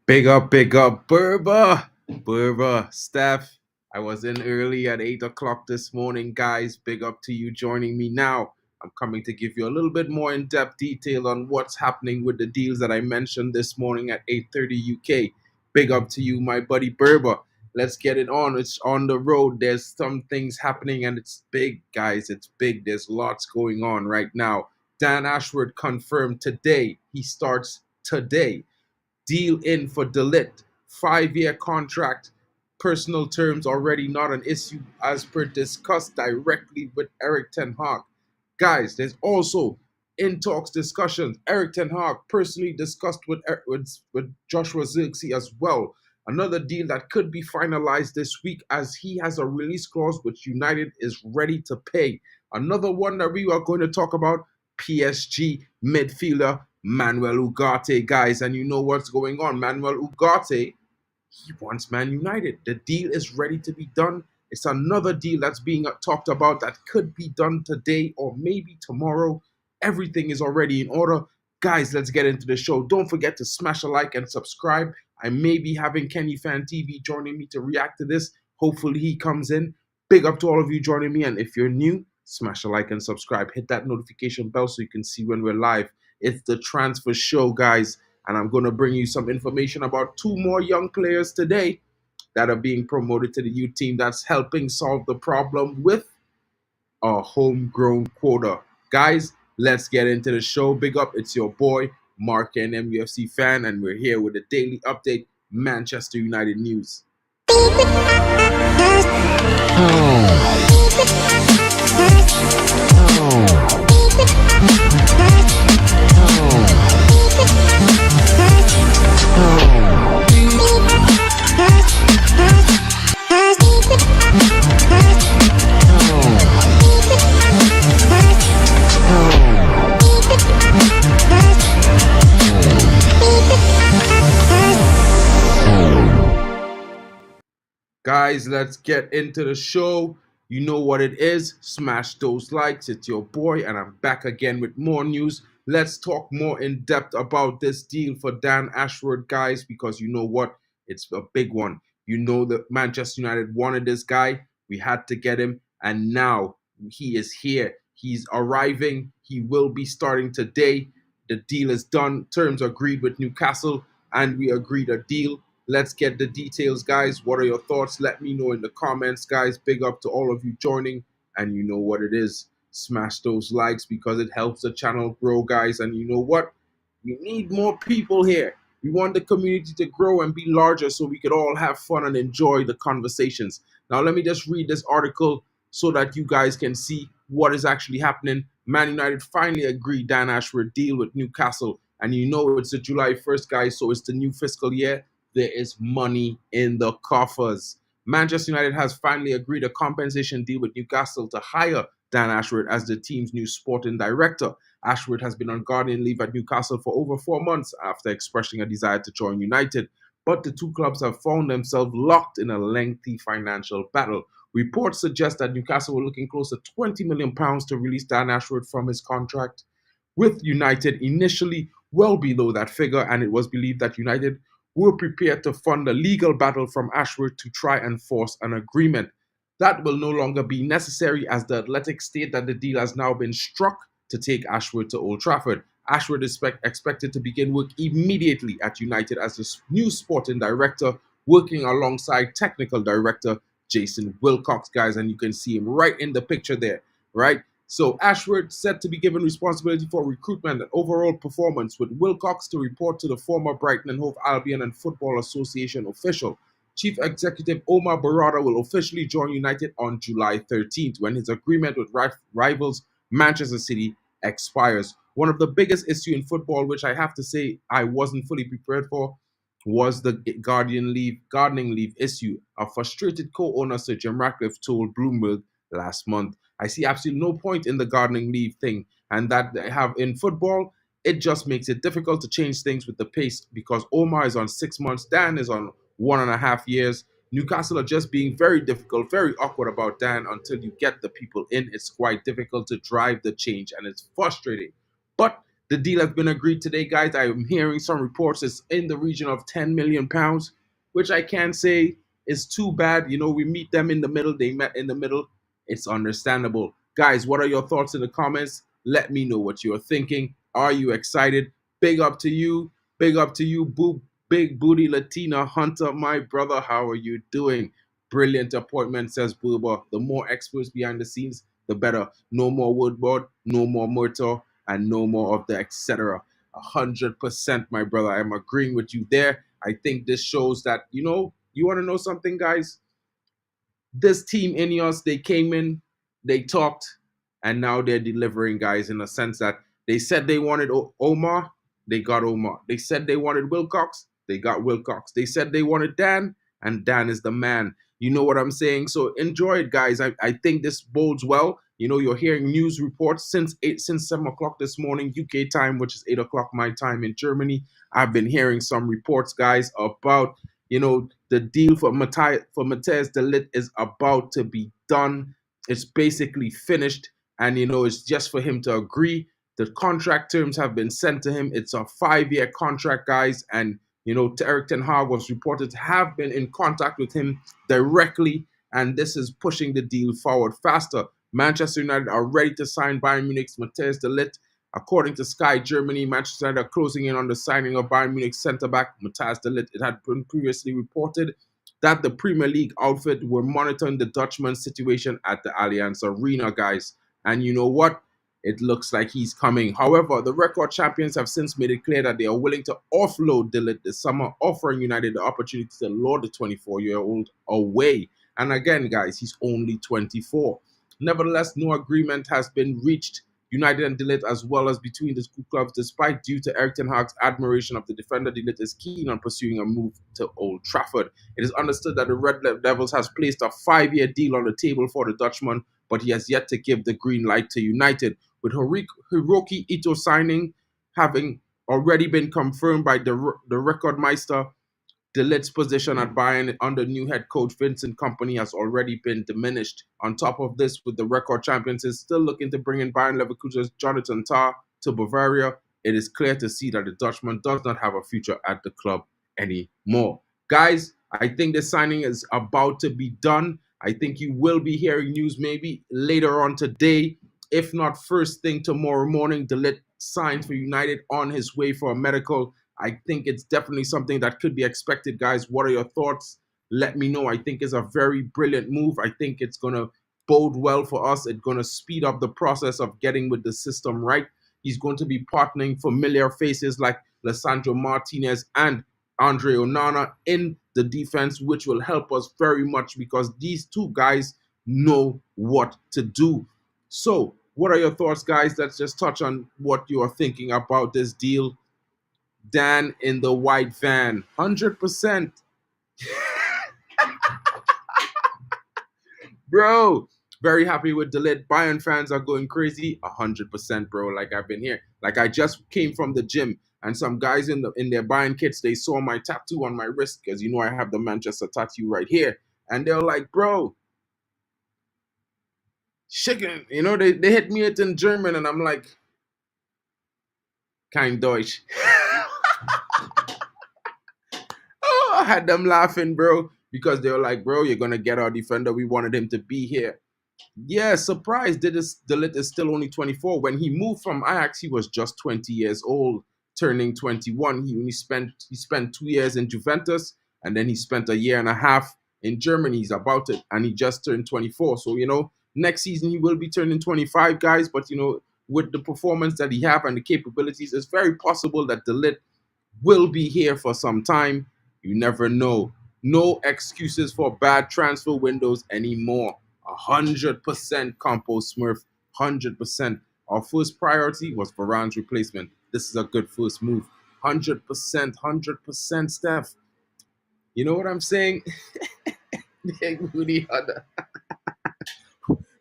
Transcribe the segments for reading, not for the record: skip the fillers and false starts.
Big up, Berber, Steph. I was in early at 8 o'clock this morning, guys. Big up to you joining me now. I'm coming to give you a little bit more in-depth detail on what's happening with the deals that I mentioned this morning at 8:30 UK. Big up to you, my buddy Berber. Let's get it on. It's on the road. There's some things happening, and it's big, guys. It's big. There's lots going on right now. Dan Ashworth confirmed today. He starts today. Deal in for De Ligt, 5-year contract, personal terms already not an issue as per discussed directly with Erik ten Hag. Guys, there's also in talks discussions. Erik ten Hag personally discussed with Joshua Zirkzee as well. Another deal that could be finalized this week as he has a release clause which United is ready to pay. Another one that we are going to talk about, PSG midfielder Manuel Ugarte, guys, and you know what's going on. Manuel Ugarte, he wants Man United. The deal is ready to be done. It's another deal that's being talked about that could be done today or maybe tomorrow. Everything is already in order. Guys, let's get into the show. Don't forget to smash a like and subscribe. I may be having KennyFANtv joining me to react to this. Hopefully he comes in. Big up to all of you joining me. And if you're new, smash a like and subscribe. Hit that notification bell so you can see when we're live. It's the transfer show, guys, and I'm going to bring you some information about two more young players today that are being promoted to the youth team that's helping solve the problem with a homegrown quota. Guys, let's get into the show. Big up, it's your boy, MarkN, MUFC fan, and we're here with a daily update, Manchester United news. Guys, let's get into the show. You know what it is. Smash those likes. It's your boy, and I'm back again with more news. Let's talk more in depth about this deal for Dan Ashworth, guys, because you know what? It's a big one. You know that Manchester United wanted this guy. We had to get him, and now he is here. He's arriving. He will be starting today. The deal is done. Terms agreed with Newcastle, and we agreed a deal. Let's get the details, guys. What are your thoughts? Let me know in the comments, guys. Big up to all of you joining. And you know what it is. Smash those likes because it helps the channel grow, guys. And you know what? We need more people here. We want the community to grow and be larger so we could all have fun and enjoy the conversations. Now, let me just read this article so that you guys can see what is actually happening. Man United finally agreed Dan Ashworth deal with Newcastle. And you know it's the July 1st, guys, so it's the new fiscal year. There is money in the coffers. Manchester United has finally agreed a compensation deal with Newcastle to hire Dan Ashworth as the team's new sporting director. Ashworth has been on gardening leave at Newcastle for over 4 months after expressing a desire to join United. But the two clubs have found themselves locked in a lengthy financial battle. Reports suggest that Newcastle were looking close to £20 million to release Dan Ashworth from his contract, with United initially well below that figure, and it was believed that United were prepared to fund a legal battle from Ashworth to try and force an agreement. That will no longer be necessary as the Athletic state that the deal has now been struck to take Ashworth to Old Trafford. Ashworth is expected to begin work immediately at United as the new sporting director, working alongside technical director Jason Wilcox, guys, and you can see him right in the picture there, right? So Ashworth set to be given responsibility for recruitment and overall performance, with Wilcox to report to the former Brighton and Hove Albion and Football Association official. Chief Executive Omar Barada will officially join United on July 13th when his agreement with rivals Manchester City expires. One of the biggest issues in football, which I have to say I wasn't fully prepared for, was the gardening leave issue. A frustrated co-owner Sir Jim Ratcliffe told Bloomberg last month. I see absolutely no point in the gardening leave thing, and that they have in football, it just makes it difficult to change things with the pace because Omar is on 6 months, Dan is on 1.5 years. Newcastle are just being very difficult, very awkward about Dan until you get the people in. It's quite difficult to drive the change and it's frustrating. But The deal has been agreed today, guys. I am hearing some reports it's in the region of £10 million, which I can't say is too bad. You know, we meet them in the middle. They met in the middle. It's understandable. Guys, what are your thoughts in the comments? Let me know what you're thinking. Are you excited? Big up to you. Big up to you, Big Booty Latina Hunter, my brother. How are you doing? Brilliant appointment, says Booba. The more experts behind the scenes, the better. No more woodboard, no more mortar, and no more of the etc. 100%, my brother. I'm agreeing with you there. I think this shows that, you want to know something, guys? This team Ineos, they came in, they talked, and now they're delivering, guys, in a sense that they said they wanted Omar, they got Omar. They said they wanted Wilcox, they got Wilcox. They said they wanted Dan, and Dan is the man. You know what I'm saying? So enjoy it, guys. I think this bodes well. You know, you're hearing news reports since 7 o'clock this morning, UK time, which is 8 o'clock my time in Germany. I've been hearing some reports, guys, about the deal for Matthijs de Ligt is about to be done. It's basically finished, and it's just for him to agree. The contract terms have been sent to him. It's a 5-year contract, guys, and Erik ten Hag was reported to have been in contact with him directly, and this is pushing the deal forward faster. Manchester United are ready to sign Bayern Munich's Matthijs de Ligt. According to Sky Germany, Manchester United are closing in on the signing of Bayern Munich centre-back Matthijs de Ligt. It had been previously reported that the Premier League outfit were monitoring the Dutchman's situation at the Allianz Arena, guys. And you know what? It looks like he's coming. However, the record champions have since made it clear that they are willing to offload de Ligt this summer, offering United the opportunity to lure the 24-year-old away. And again, guys, he's only 24. Nevertheless, no agreement has been reached United and de Ligt, as well as between the two clubs, despite due to Erik ten Hag's admiration of the defender. De Ligt is keen on pursuing a move to Old Trafford. It is understood that the Red Devils has placed a 5-year deal on the table for the Dutchman, but he has yet to give the green light to United. With Hiroki Ito signing having already been confirmed by the Rekordmeister, de Ligt's position at Bayern under new head coach Vincent Kompany has already been diminished. On top of this, with the record champions is still looking to bring in Bayern Leverkusen's Jonathan Tah to Bavaria, it is clear to see that the Dutchman does not have a future at the club anymore. Guys, I think the signing is about to be done. I think you will be hearing news maybe later on today, if not first thing tomorrow morning. De Ligt signed for United, on his way for a medical. I think it's definitely something that could be expected, guys. What are your thoughts? Let me know. I think it's a very brilliant move. I think it's going to bode well for us. It's going to speed up the process of getting with the system right. He's going to be partnering familiar faces like Lisandro Martinez and Andre Onana in the defense, which will help us very much because these two guys know what to do. So, what are your thoughts, guys? Let's just touch on what you are thinking about this deal. Dan in the white van, 100%. Bro, very happy with de Ligt. Bayern fans are going crazy, 100%, bro. Like I've been here. Like I just came from the gym, and some guys in their Bayern kits, they saw my tattoo on my wrist because I have the Manchester tattoo right here, and they're like, bro, chicken. They hit me it in German, and I'm like, kein Deutsch. I had them laughing, bro, because they were like, bro, you're going to get our defender. We wanted him to be here. Yeah, surprised. De Ligt is still only 24. When he moved from Ajax, he was just 20 years old, turning 21. He spent 2 years in Juventus, and then he spent a year and a half in Germany. He's about it, and he just turned 24. So, next season he will be turning 25, guys. But, with the performance that he have and the capabilities, it's very possible that de Ligt will be here for some time. You never know. No excuses for bad transfer windows anymore. 100% Compost Smurf. 100%. Our first priority was Varane's replacement. This is a good first move. 100%. 100%, Steph. You know what I'm saying? Big booty hunter.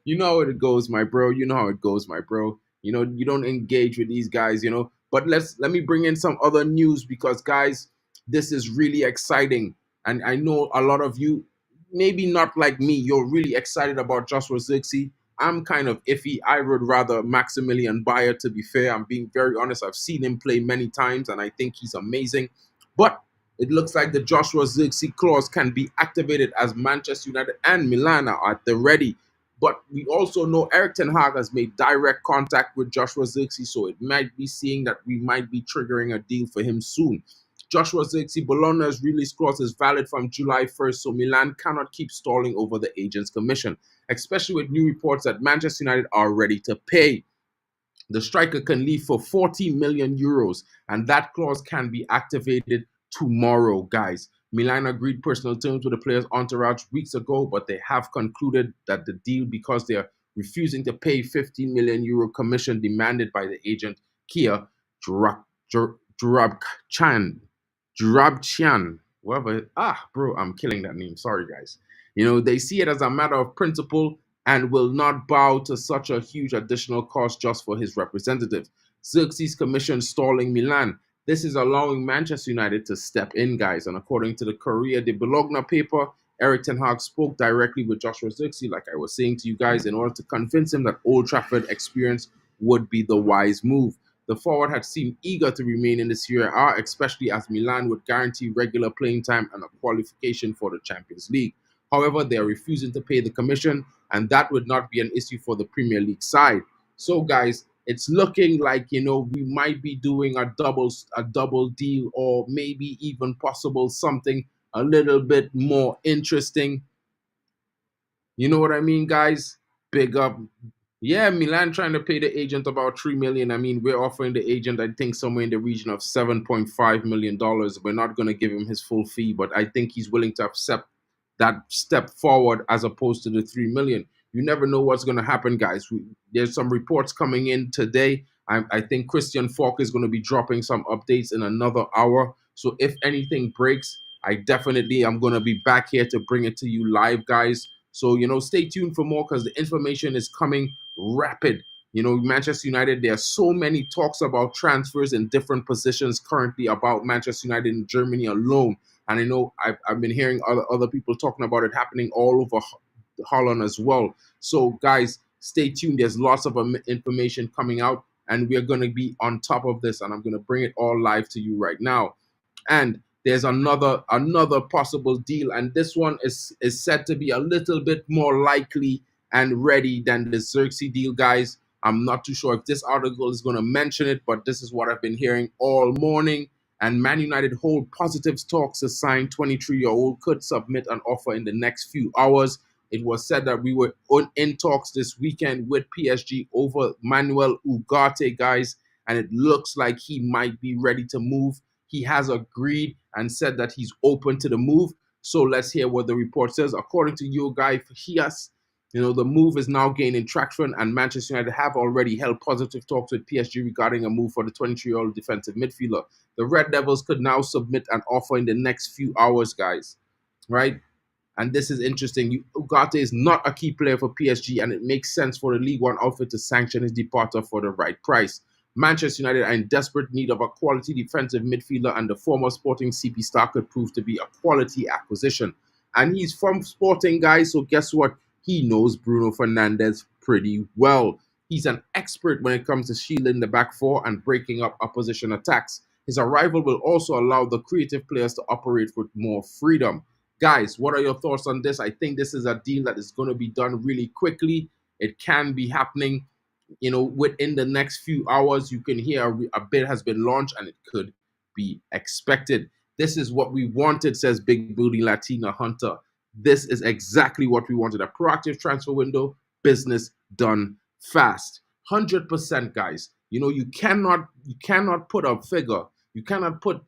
You know how it goes, my bro. You know how it goes, my bro. You don't engage with these guys, But let me bring in some other news because, guys, this is really exciting. And I know a lot of you, maybe not like me, you're really excited about Joshua Zirkzee. I'm kind of iffy. I would rather Maximilian Bayer, to be fair. I'm being very honest. I've seen him play many times, and I think he's amazing. But it looks like the Joshua Zirkzee clause can be activated as Manchester United and Milan are at the ready. But we also know Erik ten Hag has made direct contact with Joshua Zirkzee, so it might be seeing that we might be triggering a deal for him soon. Joshua Zirkzee Bologna's release clause is valid from July 1st, so Milan cannot keep stalling over the agent's commission, especially with new reports that Manchester United are ready to pay. The striker can leave for 40 million euros, and that clause can be activated tomorrow, guys. Milan agreed personal terms with the player's entourage weeks ago, but they have concluded that the deal, because they are refusing to pay 15 million euro commission demanded by the agent Kia Jurabchan, whatever. Bro, I'm killing that name. Sorry, guys. They see it as a matter of principle and will not bow to such a huge additional cost just for his representative. Zirkzee's commission stalling Milan. This is allowing Manchester United to step in, guys. And according to the Corriere de Bologna paper, Erik ten Hag spoke directly with Joshua Zirkzee, like I was saying to you guys, in order to convince him that Old Trafford experience would be the wise move. The forward had seemed eager to remain in the Serie A, especially as Milan would guarantee regular playing time and a qualification for the Champions League. However, they are refusing to pay the commission, and that would not be an issue for the Premier League side. So, guys, it's looking like, we might be doing a double deal, or maybe even possible something a little bit more interesting. You know what I mean, guys? Big up. Yeah, Milan trying to pay the agent about 3 million. I mean, we're offering the agent, I think, somewhere in the region of $7.5 million. We're not going to give him his full fee, but I think he's willing to accept that step forward as opposed to the 3 million. You never know what's going to happen, guys. There's some reports coming in today. I think Christian Falk is going to be dropping some updates in another hour. So if anything breaks, I definitely am going to be back here to bring it to you live, guys. So, stay tuned for more, because the information is coming rapid. Manchester United, there are so many talks about transfers in different positions currently about Manchester United in Germany alone. And I know I've been hearing other people talking about it happening all over Holland as well. So, guys, stay tuned. There's lots of information coming out, and we're going to be on top of this, and I'm going to bring it all live to you right now. And there's another possible deal, and this one is said to be a little bit more likely and ready than the Zirkzee deal, guys. I'm not too sure if this article is going to mention it, but this is what I've been hearing all morning. And Man United hold positive talks to sign 23-year-old could submit an offer in the next few hours. It was said that we were in talks this weekend with PSG over Ligt Ugarte, guys, and it looks like he might be ready to move. He has agreed and said that he's open to the move. So let's hear what the report says. According to your guy Hias, the move is now gaining traction, and Manchester United have already held positive talks with PSG regarding a move for the 23-year-old defensive midfielder. The Red Devils could now submit an offer in the next few hours, guys. Right? And this is interesting. Ugarte is not a key player for PSG, and it makes sense for the League One outfit to sanction his departure for the right price. Manchester United are in desperate need of a quality defensive midfielder, and the former Sporting CP star could prove to be a quality acquisition. And he's from Sporting, guys, so guess what? He knows Bruno Fernandes pretty well. He's an expert when it comes to shielding the back four and breaking up opposition attacks. His arrival will also allow the creative players to operate with more freedom. Guys, what are your thoughts on this? I think this is a deal that is going to be done really quickly. It can be happening within the next few hours. You can hear a bid has been launched, and it could be expected. This is what we wanted, says Big Booty Latina Hunter. This is exactly what we wanted. A proactive transfer window, business done fast. 100%, guys. You cannot put a figure. You cannot put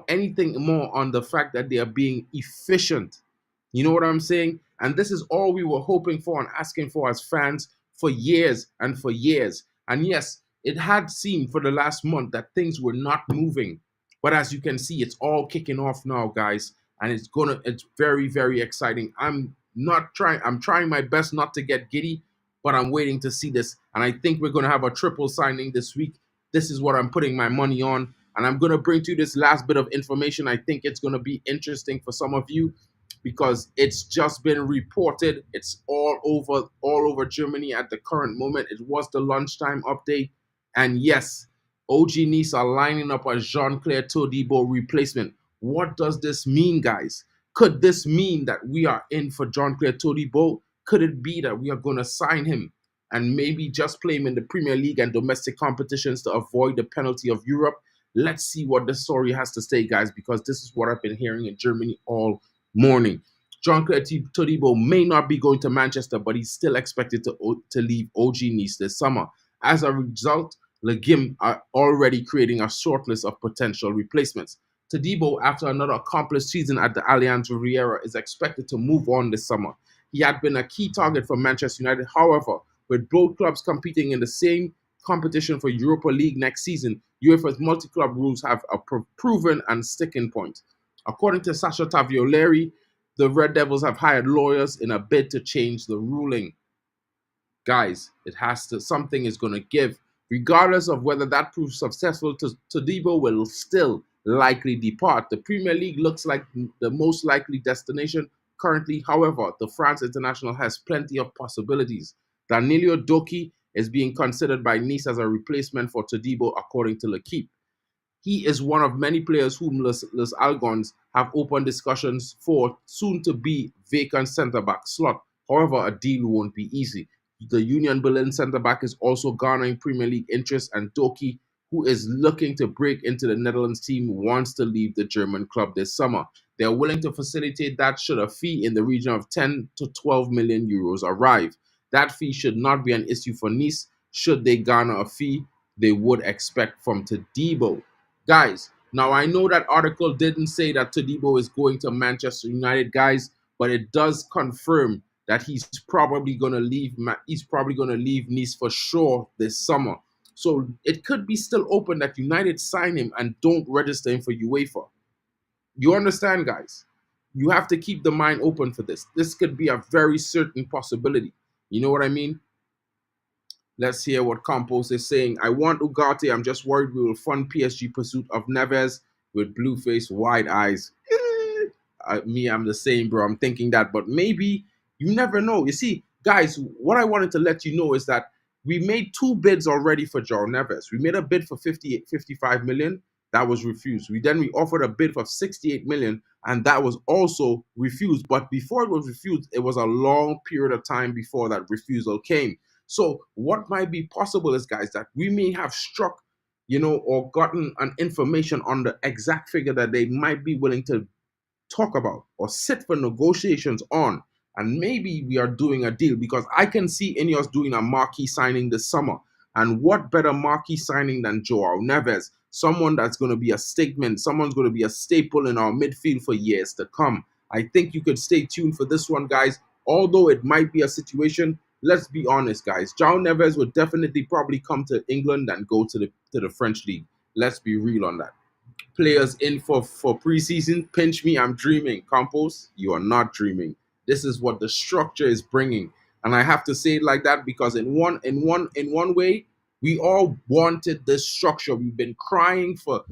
anything more on the fact that they are being efficient. You know what I'm saying? And this is all we were hoping for and asking for as fans for years and for years. And yes, it had seemed for the last month that things were not moving. But as you can see, it's all kicking off now, guys. And it's very, very exciting. I'm trying my best not to get giddy, but I'm waiting to see this. And I think we're going to have a triple signing this week. This is what I'm putting my money on. And I'm going to bring to you this last bit of information. I think it's going to be interesting for some of you. because it's just been reported. It's all over Germany at the current moment. It was the lunchtime update, and yes, OG Nice are lining up as Jean-Claire Todibo replacement. What does this mean, guys? Could this mean that we are in for Jean-Claire Todibo? Could it be that we are going to sign him and maybe just play him in the Premier League and domestic competitions to avoid the penalty of Europe? Let's see what the story has to say, guys, because this is what I've been hearing in Germany all morning. Jean-Claire Todibo may not be going to Manchester, but he's still expected to leave OG Nice this summer. As a result, Le Gim are already creating a shortlist of potential replacements. Todibo, after another accomplished season at the Allianz Riviera, is expected to move on this summer. He had been a key target for Manchester United. However, with both clubs competing in the same competition for Europa League next season, UEFA's multi-club rules have a proven and sticking point. According to Sasha Tavioleri, the Red Devils have hired lawyers in a bid to change the ruling. Guys, something is going to give. Regardless of whether that proves successful, Todibo will still likely depart. The Premier League looks like the most likely destination currently. However, the France international has plenty of possibilities. Danilo Doki is being considered by Nice as a replacement for Todibo, according to L'Equipe. He is one of many players whom Les Algons have open discussions for soon-to-be vacant centre-back slot. However, a deal won't be easy. The Union Berlin centre-back is also garnering Premier League interest, and Doki, who is looking to break into the Netherlands team, wants to leave the German club this summer. They are willing to facilitate that should a fee in the region of 10 to 12 million euros arrive. That fee should not be an issue for Nice should they garner a fee they would expect from Todibo. Guys, now I know that article didn't say that Todibo is going to Manchester United, guys, but it does confirm that he's probably going to leave. He's probably going to leave Nice for sure this summer. So it could be still open that United sign him and don't register him for UEFA. You understand, guys? You have to keep the mind open for this. This could be a very certain possibility. You know what I mean? Let's hear what Campos is saying. I want Ugarte. I'm just worried we will fund PSG pursuit of Neves with blue face, wide eyes. I'm the same, bro. I'm thinking that, but maybe you never know. You see, guys, what I wanted to let you know is that we made 2 bids already for João Neves. We made a bid for 55 million. That was refused. We offered a bid for 68 million, and that was also refused. But before it was refused, it was a long period of time before that refusal came. So what might be possible is, guys, that we may have struck, or gotten an information on the exact figure that they might be willing to talk about or sit for negotiations on. And maybe we are doing a deal, because I can see Ineos doing a marquee signing this summer. And what better marquee signing than João Neves? Someone that's going to be a statement. Someone's going to be a staple in our midfield for years to come. I think you could stay tuned for this one, guys. Although it might be a situation, let's be honest, guys. João Neves would definitely probably come to England and go to the French league. Let's be real on that. Players in for preseason. Pinch me, I'm dreaming. Campos, you are not dreaming. This is what the structure is bringing, and I have to say it like that because in one way, we all wanted this structure. We've been crying for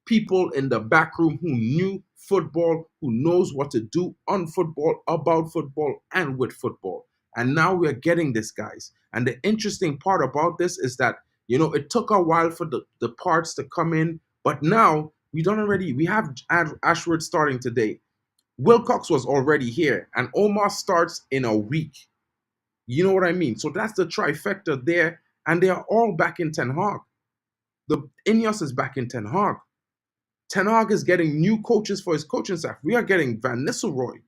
people in the back room who knew football, who knows what to do on football, about football, and with football. And now we're getting this, guys. And the interesting part about this is that, it took a while for the parts to come in, but now we have Ashworth starting today. Wilcox was already here, and Omar starts in a week. You know what I mean? So that's the trifecta there, and they are all back in Ten Hag. The Ineos is back in Ten Hag. Ten Hag is getting new coaches for his coaching staff. We are getting Van Nistelrooy.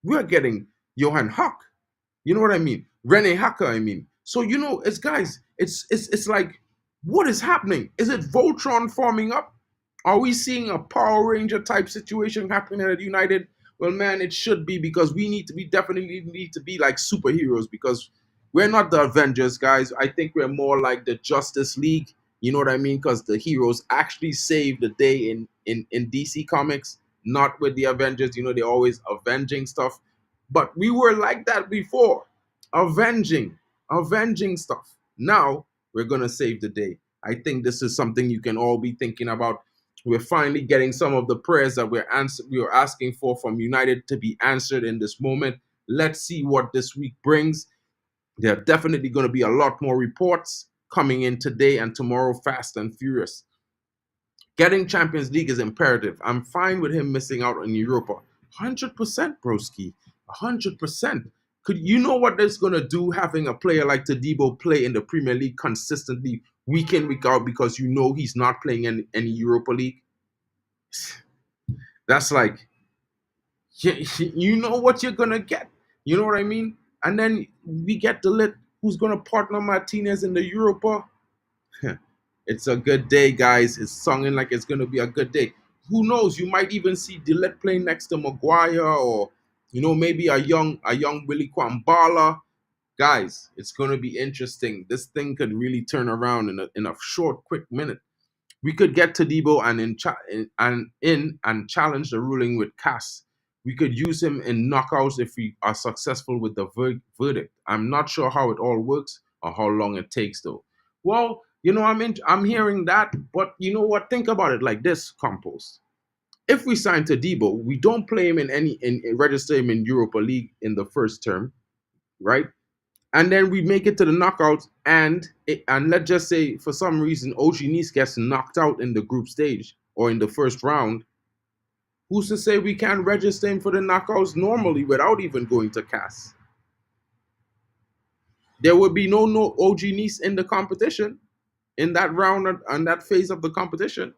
We are getting Johan Huck. You know what I mean? Rene Hacker, I mean. So, it's like, what is happening? Is it Voltron forming up? Are we seeing a Power Ranger type situation happening at United? Well, man, it should be, because we definitely need to be like superheroes, because we're not the Avengers, guys. I think we're more like the Justice League. You know what I mean? Because the heroes actually save the day in DC Comics, not with the Avengers. They're always avenging stuff. But we were like that before, avenging stuff. Now we're going to save the day. I think this is something you can all be thinking about. We're finally getting some of the prayers that we were asking for from United to be answered in this moment. Let's see what this week brings. There are definitely going to be a lot more reports coming in today and tomorrow, fast and furious. Getting Champions League is imperative. I'm fine with him missing out on Europa. 100%, broski. 100%. Could you know what that's going to do having a player like Todibo play in the Premier League consistently week in, week out, because you know he's not playing in any Europa League? That's like, you know what you're going to get. You know what I mean? And then we get De Ligt, who's going to partner Martinez in the Europa. It's a good day, guys. It's sounding like it's going to be a good day. Who knows? You might even see De Ligt playing next to Maguire, or maybe a young Willy Kwambala. Guys, it's going to be interesting. This thing could really turn around in a short, quick minute. We could get Todibo and challenge the ruling with Cass. We could use him in knockouts if we are successful with the verdict. I'm not sure how it all works or how long it takes, though. Well, I'm hearing that, but you know what? Think about it like this, Compost. If we sign Todibo, we don't play him register him in Europa League in the first term, right? And then we make it to the knockouts, and let's just say for some reason OG Nice gets knocked out in the group stage or in the first round. Who's to say we can't register him for the knockouts normally without even going to CAS? There would be no OG Nice in the competition, in that round and that phase of the competition.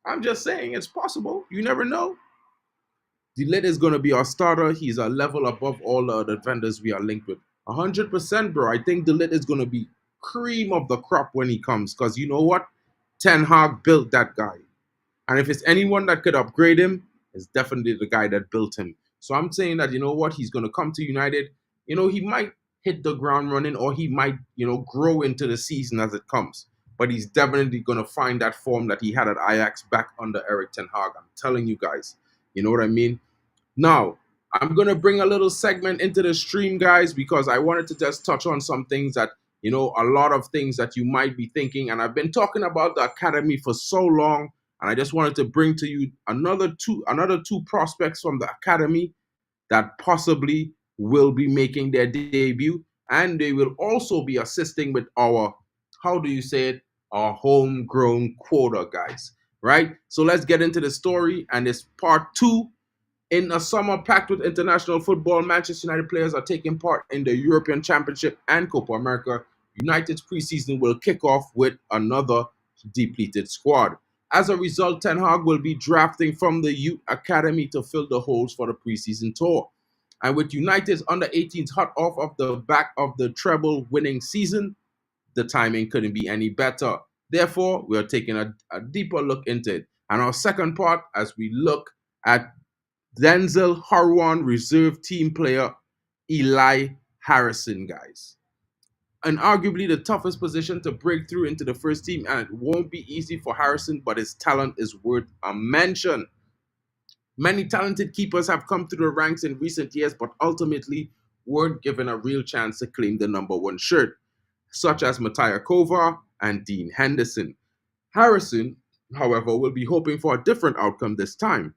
I'm just saying it's possible. You never know. De Ligt is going to be our starter. He's a level above all the defenders we are linked with. 100%, bro. I think De Ligt is going to be cream of the crop when he comes, because you know what? Ten Hag built that guy. And if it's anyone that could upgrade him, it's definitely the guy that built him. So I'm saying that, you know what? He's going to come to United. He might hit the ground running, or he might, grow into the season as it comes. But he's definitely going to find that form that he had at Ajax back under Erik ten Hag. I'm telling you guys. You know what I mean? Now, I'm going to bring a little segment into the stream, guys, because I wanted to just touch on some things that, a lot of things that you might be thinking. And I've been talking about the academy for so long, and I just wanted to bring to you another two prospects from the academy that possibly will be making their debut. And they will also be assisting with our, our homegrown quota, guys. Right? So let's get into the story, and it's part 2. In a summer packed with international football, Manchester United players are taking part in the European Championship and Copa America. United's preseason will kick off with another depleted squad. As a result, Ten Hag will be drafting from the youth academy to fill the holes for the preseason tour. And with United's under-18s hot off of the back of the treble-winning season, the timing couldn't be any better. Therefore, we are taking a deeper look into it. And our second part, as we look at Denzel Harwan reserve team player Eli Harrison, guys. And arguably the toughest position to break through into the first team, and it won't be easy for Harrison, but his talent is worth a mention. Many talented keepers have come through the ranks in recent years, but ultimately weren't given a real chance to claim the number 1 shirt, such as Matija Kovar and Dean Henderson. Harrison, however, will be hoping for a different outcome this time.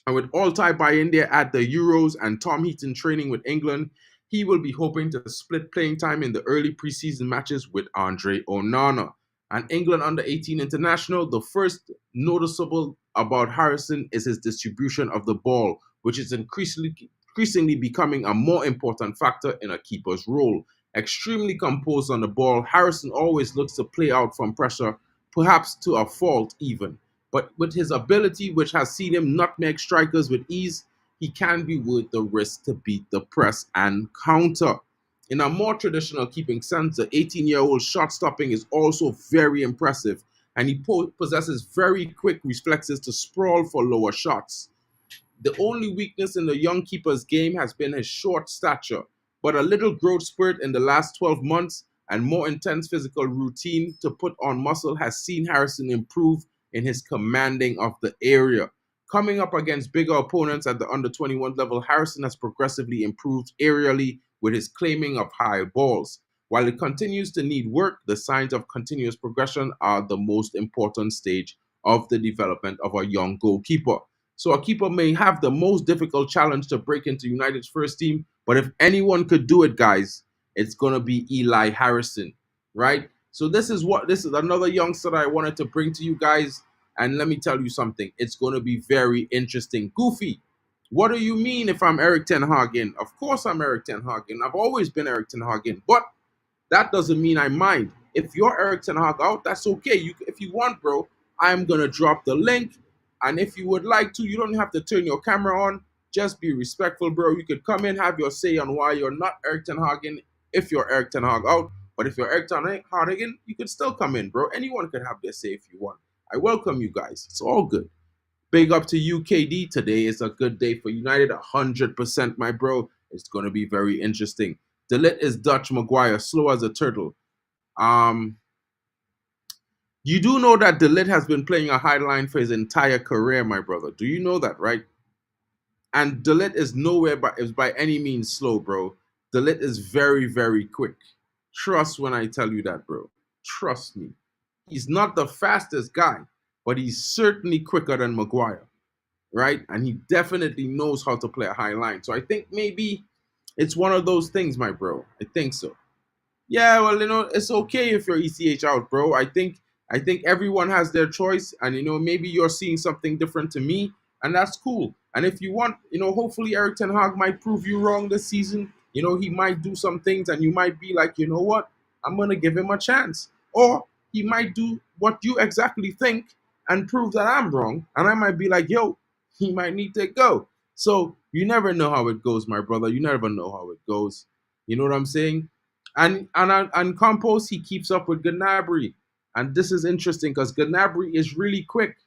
And with Altay Bayindir at the Euros and Tom Heaton training with England, he will be hoping to split playing time in the early preseason matches with Andre Onana. And England under-18 international, the first noticeable about Harrison is his distribution of the ball, which is increasingly becoming a more important factor in a keeper's role. Extremely composed on the ball, Harrison always looks to play out from pressure, perhaps to a fault even. But with his ability, which has seen him nutmeg strikers with ease, he can be worth the risk to beat the press and counter. In a more traditional keeping sense, the 18-year-old shot stopping is also very impressive, and he possesses very quick reflexes to sprawl for lower shots. The only weakness in the young keeper's game has been his short stature, but a little growth spurt in the last 12 months and more intense physical routine to put on muscle has seen Harrison improve in his commanding of the area. Coming up against bigger opponents at the under-21 level, Harrison has progressively improved aerially with his claiming of high balls. While it continues to need work, the signs of continuous progression are the most important stage of the development of a young goalkeeper. So a keeper may have the most difficult challenge to break into United's first team, but if anyone could do it, guys, it's going to be Eli Harrison, right? So this is another youngster that I wanted to bring to you guys. And let me tell you something. It's going to be very interesting. Goofy, what do you mean if I'm Erik ten Hag in? Of course I'm Erik ten Hag in. I've always been Erik ten Hag in. But that doesn't mean I mind. If you're Erik ten Hag out, that's okay. If you want, bro, I'm going to drop the link. And if you would like to, you don't have to turn your camera on. Just be respectful, bro. You could come in, have your say on why you're not Erik ten Hag in if you're Erik ten Hag out. But if you're Erik ten Hag in, you could still come in, bro. Anyone could have their say if you want. I welcome you guys. It's all good. Big up to UKD. Today is a good day for United. 100%, my bro. It's going to be very interesting. De Ligt is Dutch Maguire, slow as a turtle. You do know that De Ligt has been playing a high line for his entire career, my brother. Do you know that, right? And De Ligt is nowhere by any means slow, bro. De Ligt is very, very quick. Trust when I tell you that, bro. Trust me. He's not the fastest guy, but he's certainly quicker than Maguire, right? And he definitely knows how to play a high line. So I think maybe it's one of those things, my bro. I think so. Yeah, well, it's okay if you're ECH out, bro. I think everyone has their choice, and maybe you're seeing something different to me, and that's cool. And if you want, hopefully Erik ten Hag might prove you wrong this season. He might do some things, and you might be like, you know what, I'm gonna give him a chance, or he might do what you exactly think and prove that I'm wrong, and I might be like, yo, he might need to go. So you never know how it goes, my brother. You never know how it goes. You know what I'm saying? And Campos, he keeps up with Gnabry. And this is interesting because Gnabry is really quick.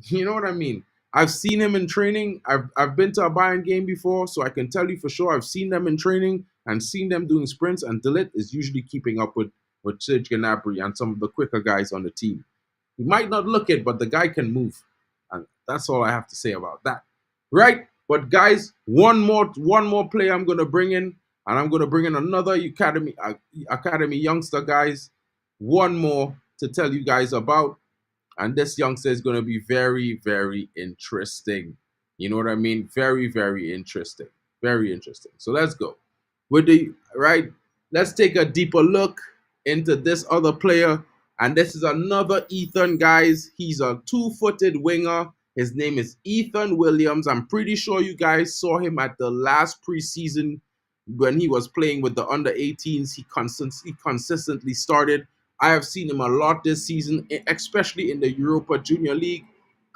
You know what I mean? I've seen him in training. I've been to a Bayern game before, so I can tell you for sure I've seen them in training and seen them doing sprints, and De Ligt is usually keeping up with Serge Gnabry and some of the quicker guys on the team. He might not look it, but the guy can move. And that's all I have to say about that. Right? But guys, one more player I'm going to bring in, and I'm going to bring in another academy youngster, guys. One more to tell you guys about. And this youngster is going to be very, very interesting. You know what I mean? Very, very interesting. Very interesting. So let's go. Let's take a deeper look into this other player. And this is another Ethan, guys. He's a two-footed winger. His name is Ethan Williams. I'm pretty sure you guys saw him at the last preseason when he was playing with the under-18s. He consistently started. I have seen him a lot this season, especially in the Europa Junior League,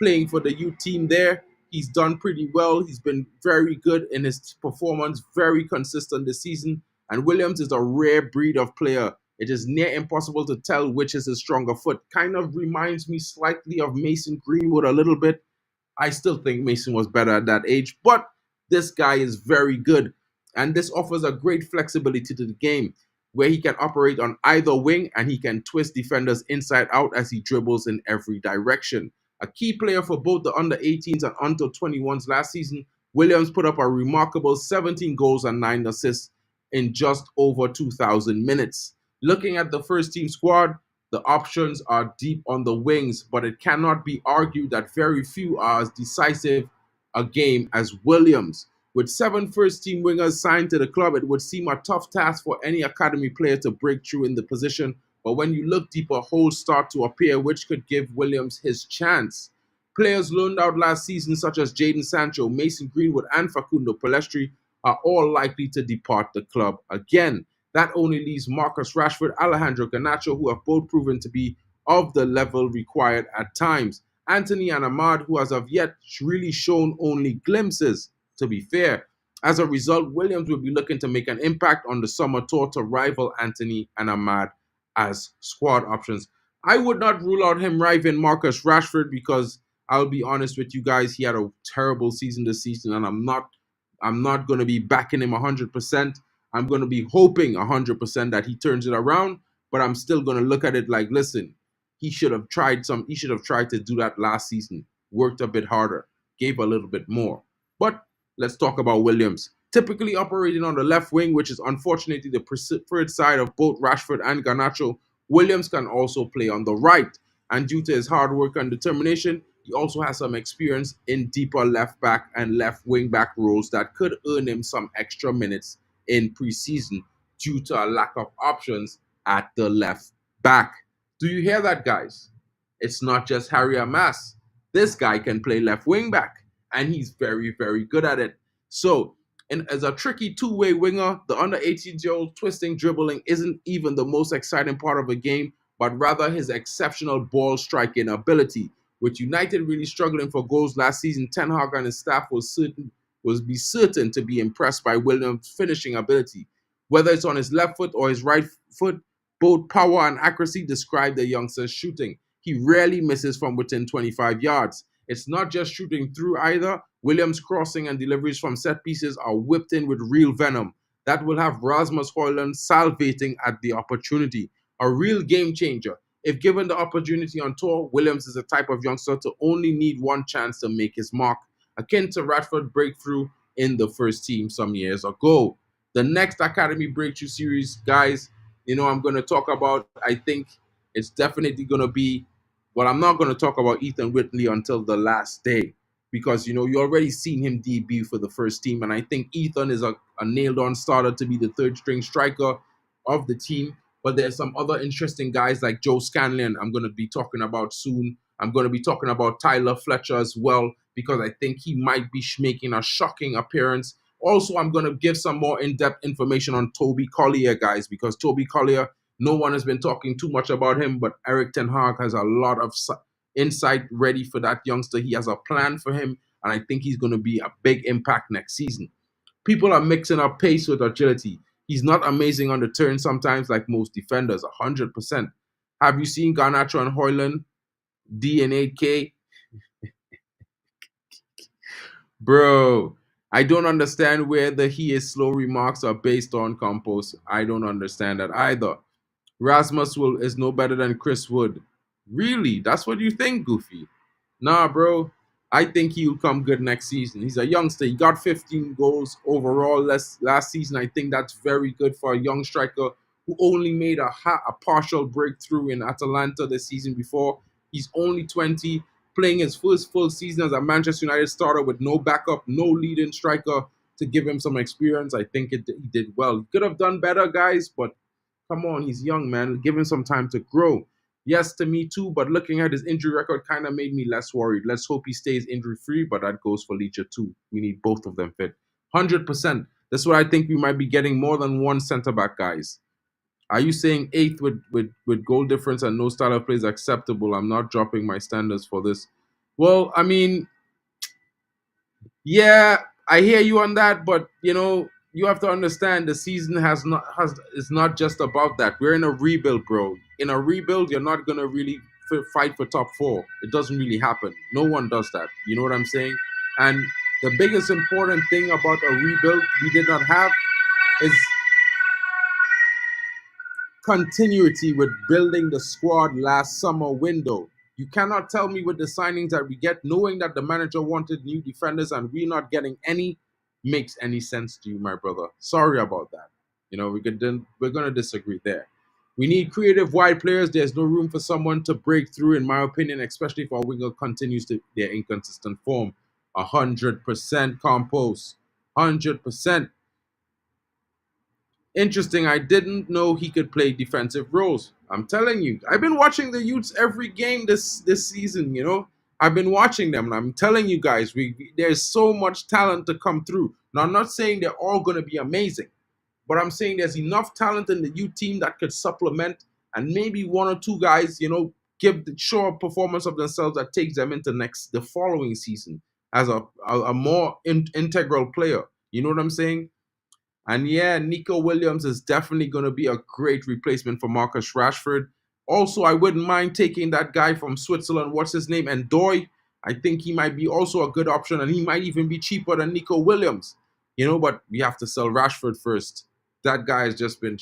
playing for the youth team there. He's done pretty well. He's been very good in his performance, very consistent this season. And Williams is a rare breed of player. It is near impossible to tell which is his stronger foot. Kind of reminds me slightly of Mason Greenwood a little bit. I still think Mason was better at that age, but this guy is very good. And this offers a great flexibility to the game, where he can operate on either wing and he can twist defenders inside out as he dribbles in every direction. A key player for both the under-18s and under-21s last season, Williams put up a remarkable 17 goals and 9 assists in just over 2,000 minutes. Looking at the first team squad, the options are deep on the wings, but it cannot be argued that very few are as decisive a game as Williams. With 7 first-team wingers signed to the club, it would seem a tough task for any academy player to break through in the position. But when you look deeper, holes start to appear which could give Williams his chance. Players loaned out last season, such as Jadon Sancho, Mason Greenwood, and Facundo Pellistri, are all likely to depart the club again. That only leaves Marcus Rashford, Alejandro Garnacho, who have both proven to be of the level required at times. Anthony and Ahmad, who as of yet really shown only glimpses, to be fair. As a result, Williams will be looking to make an impact on the summer tour to rival Anthony and Ahmad as squad options. I would not rule out him rivaling Marcus Rashford because I'll be honest with you guys, he had a terrible season this season, and I'm not going to be backing him 100%. I'm going to be hoping 100% that he turns it around, but I'm still going to look at it like, listen, he should have tried to do that last season, worked a bit harder, gave a little bit more. But let's talk about Williams. Typically operating on the left wing, which is unfortunately the preferred side of both Rashford and Garnacho, Williams can also play on the right. And due to his hard work and determination, he also has some experience in deeper left back and left wing back roles that could earn him some extra minutes in preseason due to a lack of options at the left back. Do you hear that, guys? It's not just Harry Amas. This guy can play left wing back, and he's very, very good at it. So, and as a tricky two-way winger, the under 18-year-old twisting dribbling isn't even the most exciting part of the game, but rather his exceptional ball striking ability. With United really struggling for goals last season, Ten Hag and his staff was certain to be impressed by Williams' finishing ability. Whether it's on his left foot or his right foot, both power and accuracy describe the youngster's shooting. He rarely misses from within 25 yards. It's not just shooting through either. Williams' crossing and deliveries from set pieces are whipped in with real venom. That will have Rasmus Højlund salivating at the opportunity. A real game changer. If given the opportunity on tour, Williams is the type of youngster to only need one chance to make his mark, akin to Rashford's breakthrough in the first team some years ago. The next Academy Breakthrough Series, guys, I'm going to talk about, I think it's definitely going to be, well, I'm not going to talk about Ethan Whitley until the last day because, you already seen him debut for the first team. And I think Ethan is a nailed-on starter to be the third-string striker of the team. But there's some other interesting guys like Joe Scanlon I'm going to be talking about soon. I'm going to be talking about Tyler Fletcher as well because I think he might be making a shocking appearance. Also, I'm going to give some more in-depth information on Toby Collier, guys, because Toby Collier, no one has been talking too much about him, but Erik ten Hag has a lot of insight ready for that youngster. He has a plan for him, and I think he's going to be a big impact next season. People are mixing up pace with agility. He's not amazing on the turn sometimes like most defenders, 100%. Have you seen Garnacho and Højlund? D and 8K? Bro, I don't understand where the he is slow remarks are based on, Compos. I don't understand that either. Rasmus is no better than Chris Wood. Really? That's what you think, Goofy? Nah, bro. I think he'll come good next season. He's a youngster. He got 15 goals overall last season. I think that's very good for a young striker who only made a partial breakthrough in Atalanta the season before. He's only 20, playing his first full season as a Manchester United starter with no backup, no leading striker to give him some experience. I think he did well. He could have done better, guys, but come on, he's young, man. Give him some time to grow. Yes, to me too, but looking at his injury record kind of made me less worried. Let's hope he stays injury-free, but that goes for Licha too. We need both of them fit. 100%. That's what I think we might be getting more than one centre-back, guys. Are you saying eighth with goal difference and no style of play is acceptable? I'm not dropping my standards for this. Well, I mean, yeah, I hear you on that, but you have to understand the season is not just about that. We're in a rebuild, bro. In a rebuild, you're not gonna really fight for top four. It doesn't really happen. No one does that. You know what I'm saying? And the biggest important thing about a rebuild we did not have is continuity with building the squad last summer window. You cannot tell me with the signings that we get, knowing that the manager wanted new defenders and we're not getting any, makes any sense to you, my brother. Sorry about that. We're going to disagree there. We need creative wide players. There's no room for someone to break through, in my opinion, especially if our winger continues to their inconsistent form. 100% Compos. 100%. Interesting. I didn't know he could play defensive roles. I'm telling you, I've been watching the youths every game this season. I've been watching them, and I'm telling you guys, there's so much talent to come through. Now, I'm not saying they're all going to be amazing, but I'm saying there's enough talent in the youth team that could supplement, and maybe one or two guys, give the show performance of themselves that takes them into the following season as a more integral player. You know what I'm saying? And yeah, Nico Williams is definitely going to be a great replacement for Marcus Rashford. Also, I wouldn't mind taking that guy from Switzerland. What's his name? Ndoye. I think he might be also a good option, and he might even be cheaper than Nico Williams. But we have to sell Rashford first. That guy has just been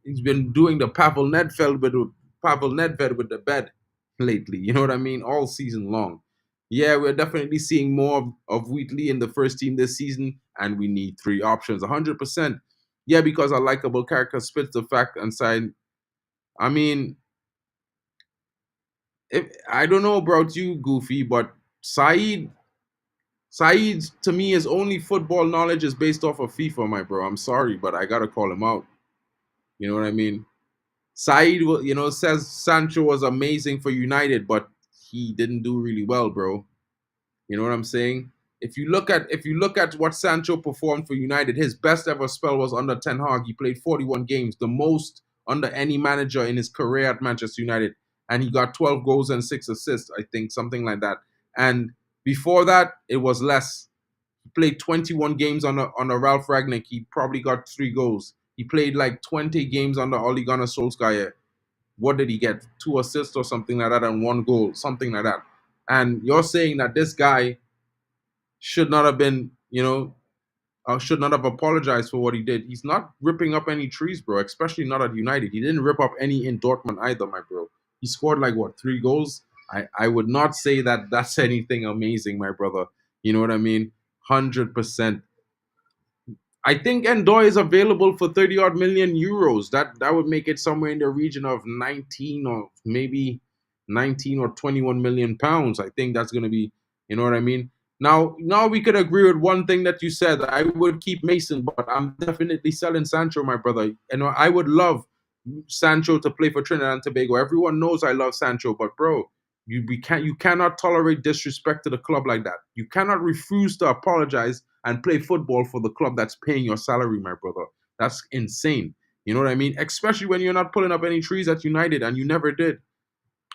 he's been doing the Pavel Nedved with the bed lately. You know what I mean? All season long. Yeah, we're definitely seeing more of Wheatley in the first team this season, and we need three options, 100%. Yeah, because a likable character spits the fact and side. I mean, I don't know about you, Goofy, but Saeed, to me, his only football knowledge is based off of FIFA, my bro. I'm sorry, but I gotta call him out. You know what I mean? Saeed, says Sancho was amazing for United, but he didn't do really well, bro. You know what I'm saying? If you look at what Sancho performed for United, his best ever spell was under Ten Hag. He played 41 games, the most under any manager in his career at Manchester United, and he got 12 goals and 6 assists, I think, something like that. And before that, it was less. He played 21 games on a Ralph Ragnick. He probably got 3 goals. He played like 20 games under Ole Gunnar Solskjaer. What did he get? 2 assists or something like that, and 1 goal, something like that. And you're saying that this guy should not have been, should not have apologized for what he did. He's not ripping up any trees, bro, especially not at United. He didn't rip up any in Dortmund either, my bro. He scored like, what, 3 goals? I would not say that that's anything amazing, my brother. You know what I mean? 100%. I think Endoy is available for 30 odd million euros. That would make it somewhere in the region of 19 or maybe 19 or 21 million pounds. I think that's going to be, you know what I mean? Now we could agree with one thing that you said. I would keep Mason, but I'm definitely selling Sancho, my brother. I would love Sancho to play for Trinidad and Tobago. Everyone knows I love Sancho, but bro, you cannot tolerate disrespect to the club like that. You cannot refuse to apologize and play football for the club that's paying your salary, my brother. That's insane. You know what I mean? Especially when you're not pulling up any trees at United, and you never did.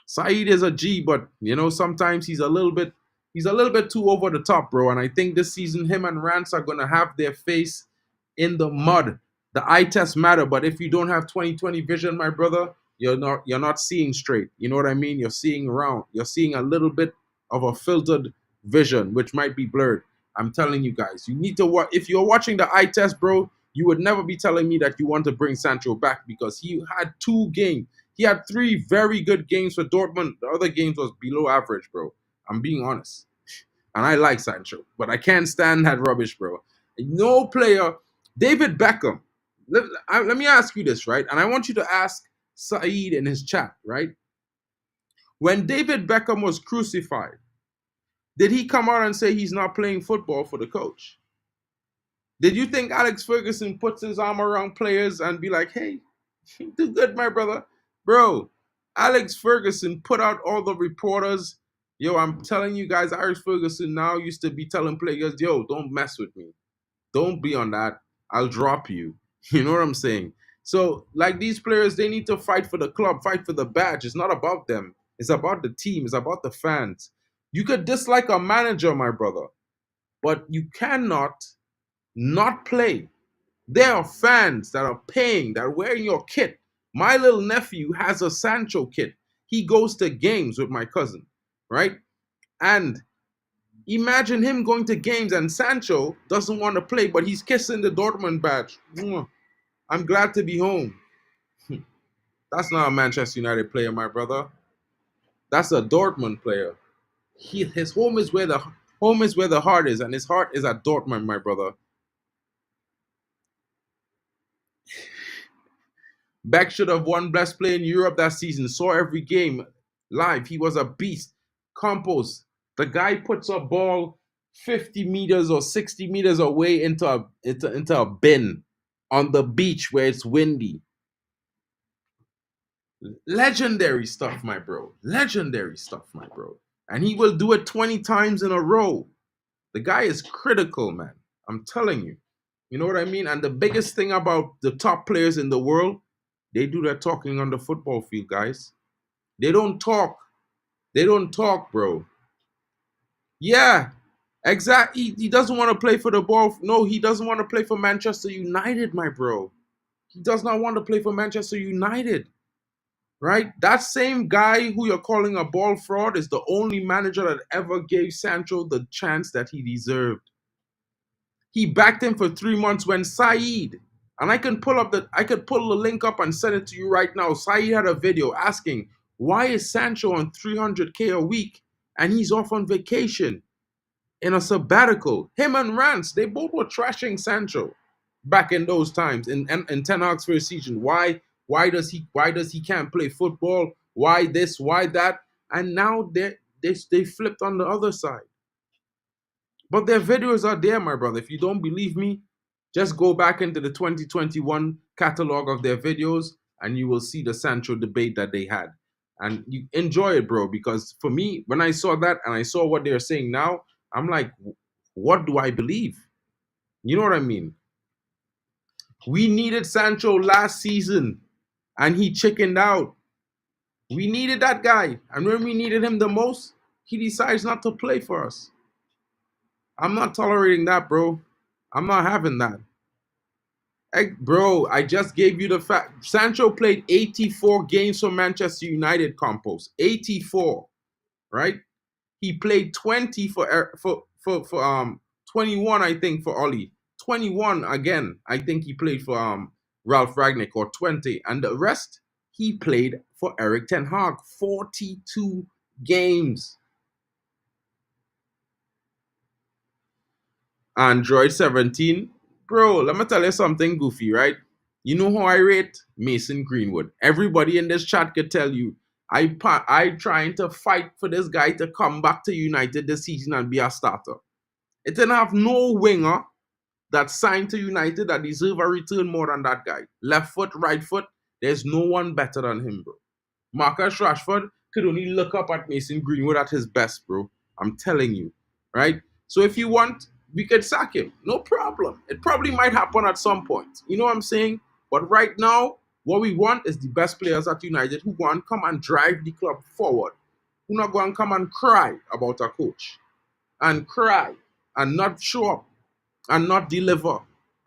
Saeed is a G, but sometimes he's a little bit too over the top, bro. And I think this season him and Rance are gonna have their face in the mud. The eye test matter, but if you don't have 20/20 vision, my brother, you're not seeing straight. You know what I mean? You're seeing around. You're seeing a little bit of a filtered vision, which might be blurred. I'm telling you guys, you need to watch. If you're watching the eye test, bro, you would never be telling me that you want to bring Sancho back, because he had 2 games. He had 3 very good games for Dortmund. The other games was below average, bro. I'm being honest. And I like Sancho, but I can't stand that rubbish, bro. No player, David Beckham. Let me ask you this, right? And I want you to ask Saeed in his chat, right? When David Beckham was crucified, did he come out and say he's not playing football for the coach? Did you think Alex Ferguson puts his arm around players and be like, hey, do good, my brother? Bro, Alex Ferguson put out all the reporters. Yo, I'm telling you guys, Alex Ferguson now used to be telling players, yo, don't mess with me. Don't be on that. I'll drop you. You know what I'm saying? So, like, these players, they need to fight for the club, fight for the badge. It's not about them. It's about the team. It's about the fans. You could dislike a manager, my brother, but you cannot not play. There are fans that are paying, that are wearing your kit. My little nephew has a Sancho kit. He goes to games with my cousin, right? And imagine him going to games and Sancho doesn't want to play, but he's kissing the Dortmund badge. I'm glad to be home. That's not a Manchester United player, my brother. That's a Dortmund player. His home is where the heart is, and his heart is at Dortmund, my brother. Beck should have won Best Player in Europe that season. Saw every game live. He was a beast. Campos, the guy puts a ball 50 meters or 60 meters away into a bin on the beach where it's windy. Legendary stuff, my bro. Legendary stuff, my bro. And he will do it 20 times in a row. The guy is critical, man. I'm telling you. You know what I mean? And the biggest thing about the top players in the world, they do their talking on the football field, guys. They don't talk. They don't talk, bro. Yeah, exactly. He doesn't want to play for the ball. No, he doesn't want to play for Manchester United, my bro. He does not want to play for Manchester United, right? That same guy who you're calling a ball fraud is the only manager that ever gave Sancho the chance that he deserved. He backed him for 3 months when Saeed, and I could pull the link up and send it to you right now. Saeed had a video asking, why is Sancho on 300K a week and he's off on vacation in a sabbatical? Him and Rance, they both were trashing Sancho back in those times in Ten Hag's first season. Why does he can't play football? Why this? Why that? and now they flipped on the other side. But their videos are there, my brother. If you don't believe me, just go back into the 2021 catalog of their videos and you will see the Sancho debate that they had. And you enjoy it, bro, because for me, when I saw that and I saw what they're saying now, I'm like, what do I believe? You know what I mean? We needed Sancho last season and he chickened out. We needed that guy. And when we needed him the most, he decides not to play for us. I'm not tolerating that, bro. I'm not having that. Hey, bro, I just gave you the fact. Sancho played 84 games for Manchester United, Compost. 84, right? He played 20 for 21, I think, for Oli. 21 again, I think he played for Ralph Ragnick, or 20. And the rest, he played for Erik ten Hag. 42 games. Android 17. Bro, let me tell you something goofy, right? You know how I rate Mason Greenwood. Everybody in this chat could tell you I trying to fight for this guy to come back to United this season and be a starter. It didn't have no winger that signed to United that deserve a return more than that guy. Left foot, right foot, there's no one better than him, bro. Marcus Rashford could only look up at Mason Greenwood at his best, bro. I'm telling you, right? So if you want, we could sack him. No problem. It probably might happen at some point. You know what I'm saying? But right now, what we want is the best players at United who want to come and drive the club forward. Who not going to come and cry about a coach. And cry. And not show up. And not deliver.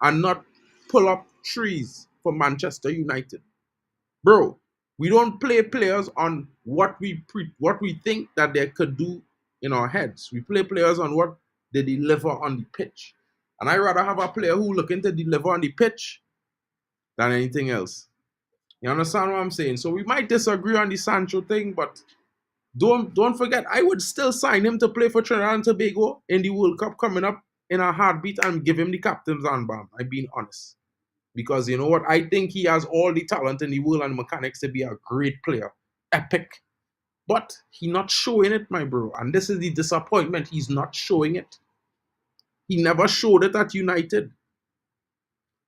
And not pull up trees for Manchester United. Bro, we don't play players on what we think that they could do in our heads. We play players on what they deliver on the pitch. And I'd rather have a player who looking to deliver on the pitch than anything else. You understand what I'm saying? So we might disagree on the Sancho thing, but don't forget, I would still sign him to play for Trinidad and Tobago in the World Cup coming up in a heartbeat and give him the captain's armband. I'm being honest. Because you know what? I think he has all the talent in the world and mechanics to be a great player. Epic. But he's not showing it, my bro. And this is the disappointment. He's not showing it. He never showed it at United.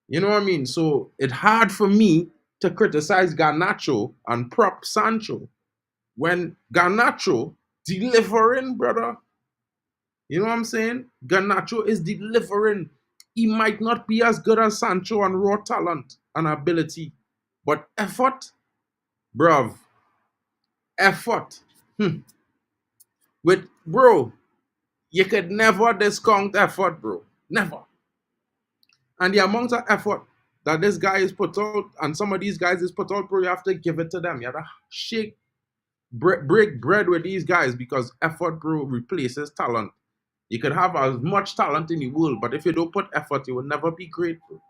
You know what I mean? So it's hard for me to criticize Garnacho and prop Sancho when Garnacho delivering, brother. You know what I'm saying? Garnacho is delivering. He might not be as good as Sancho on raw talent and ability, but effort, bruv, effort. With, bro, you could never discount effort, bro. Never. And the amount of effort that this guy is put out, and some of these guys is put out, bro, you have to give it to them. You have to break bread with these guys, because effort, bro, replaces talent. You could have as much talent in the world, but if you don't put effort, you will never be great, bro.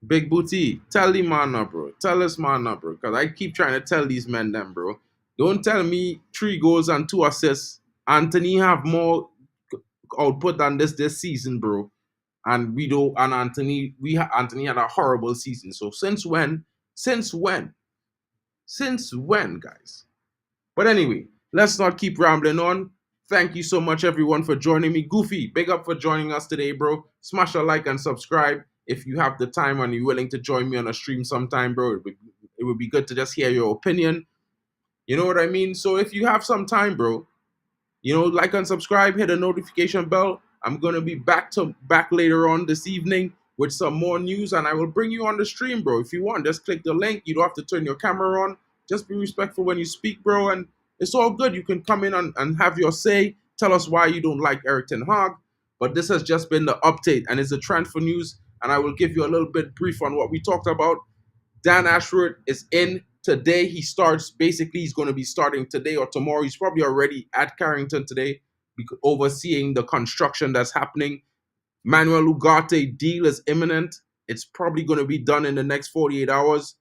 Big Booty, tell the man now, bro. Tell this man now, bro. Because I keep trying to tell these men them, bro. Don't tell me 3 goals and 2 assists. Anthony have more output than this season, bro. And we don't. And Anthony had a horrible season. So since when? Since when? Since when, guys? But anyway, let's not keep rambling on. Thank you so much, everyone, for joining me. Goofy, big up for joining us today, bro. Smash a like and subscribe if you have the time and you're willing to join me on a stream sometime, bro. It would be good to just hear your opinion. You know what I mean? So if you have some time, bro, you know, like and subscribe, hit the notification bell. I'm going to be back later on this evening with some more news, and I will bring you on the stream, bro. If you want, just click the link. You don't have to turn your camera on. Just be respectful when you speak, bro, and it's all good. You can come in and have your say. Tell us why you don't like Erik ten Hag. But this has just been the update, and it's the transfer news, and I will give you a little bit brief on what we talked about. Dan Ashworth is in today. He starts, basically, he's going to be starting today or tomorrow. He's probably already at Carrington today, overseeing the construction that's happening. Manuel Ugarte deal is imminent. It's probably going to be done in the next 48 hours.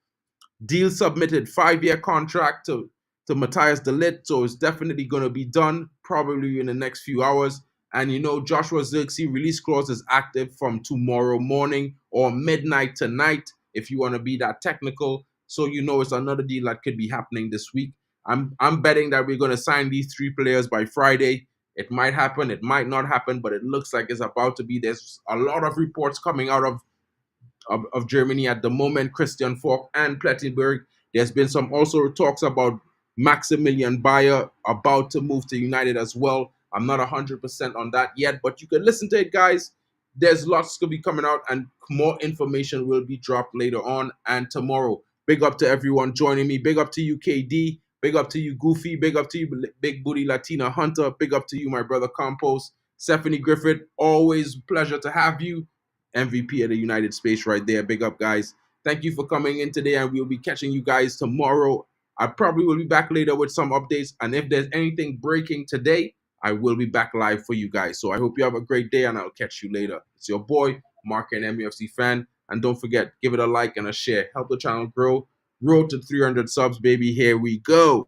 Deal submitted, 5-year contract to Matthijs de Ligt, so it's definitely going to be done probably in the next few hours. And you know, Joshua Zirkzee release clause is active from tomorrow morning or midnight tonight, if you want to be that technical. So you know it's another deal that could be happening this week. I'm betting that we're going to sign these 3 players by Friday. It might happen, it might not happen, but it looks like it's about to be. There's a lot of reports coming out of Germany at the moment. Christian Falk and Plettenberg. There's been some also talks about Maximilian Bayer about to move to United as well. I'm not 100% on that yet, but you can listen to it, guys. There's lots to be coming out, and more information will be dropped later on and tomorrow. Big up to everyone joining me. Big up to you, KD. Big up to you, Goofy. Big up to you, Big Booty Latina Hunter. Big up to you, my brother Compost. Stephanie Griffith, always pleasure to have you. MVP of the United Space right there. Big up, guys. Thank you for coming in today, and we'll be catching you guys tomorrow. I probably will be back later with some updates, and if there's anything breaking today, I will be back live for you guys. So I hope you have a great day, and I'll catch you later. It's your boy, MarkN MUFC fan, and don't forget, give it a like and a share. Help the channel grow. Road to 300 subs, baby. Here we go.